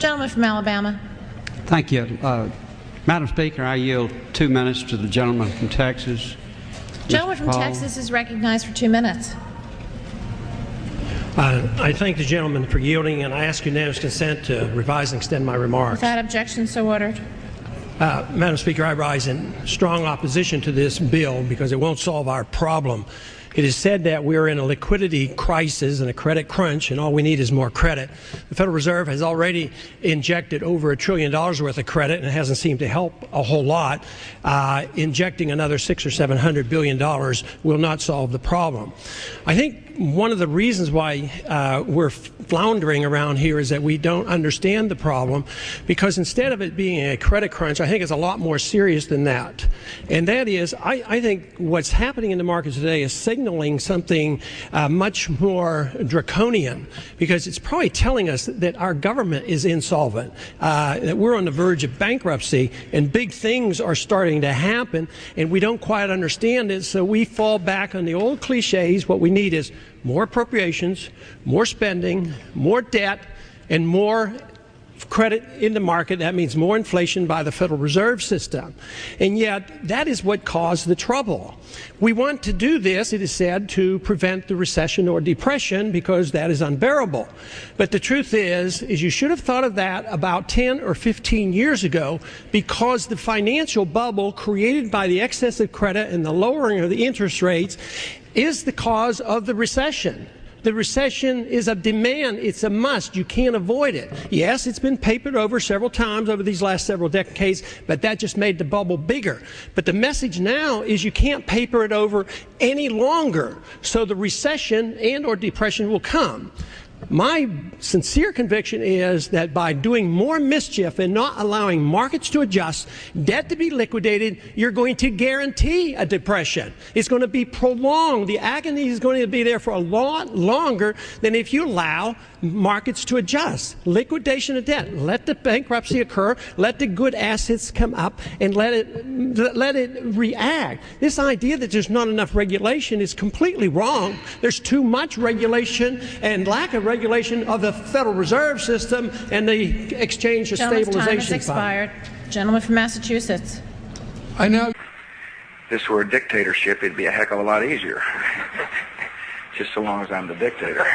Gentleman from Alabama. Thank you. Madam Speaker, I yield 2 minutes to the gentleman from Texas. Gentleman from Texas is recognized for 2 minutes. I thank the gentleman for yielding, and I ask unanimous consent to revise and extend my remarks. Without objection, so ordered. Madam Speaker, I rise in strong opposition to this bill because it won't solve our problem. It is said that we're in a liquidity crisis and a credit crunch, and all we need is more credit. The Federal Reserve has already injected over $1 trillion worth of credit, and it hasn't seemed to help a whole lot. Injecting another $600 or $700 billion will not solve the problem. I think one of the reasons why we're floundering around here is that we don't understand the problem, because instead of it being a credit crunch, I think it's a lot more serious than that. And that is, I think what's happening in the market today is signaling something much more draconian, because it's probably telling us that our government is insolvent, that we're on the verge of bankruptcy, and big things are starting to happen, and we don't quite understand it, so we fall back on the old cliches. What we need is more appropriations, more spending, more debt, and more credit in the market. That means more inflation by the Federal Reserve System. And yet, that is what caused the trouble. We want to do this, it is said, to prevent the recession or depression, because that is unbearable. But the truth is you should have thought of that about 10 or 15 years ago, because the financial bubble created by the excessive credit and the lowering of the interest rates is the cause of the recession. The recession is a demand. It's a must. You can't avoid it. Yes, it's been papered over several times over these last several decades, but that just made the bubble bigger. But the message now is you can't paper it over any longer, so the recession and or depression will come. My sincere conviction is that by doing more mischief and not allowing markets to adjust, debt to be liquidated, you're going to guarantee a depression. It's going to be prolonged. The agony is going to be there for a lot longer than if you allow markets to adjust. Liquidation of debt. Let the bankruptcy occur. Let the good assets come up, and let it react. This idea that there's not enough regulation is completely wrong. There's too much regulation and lack of regulation of the Federal Reserve System and the Exchange of Stabilization Time has expired. Gentleman from Massachusetts. I know. If this were a dictatorship, it'd be a heck of a lot easier. Just so long as I'm the dictator.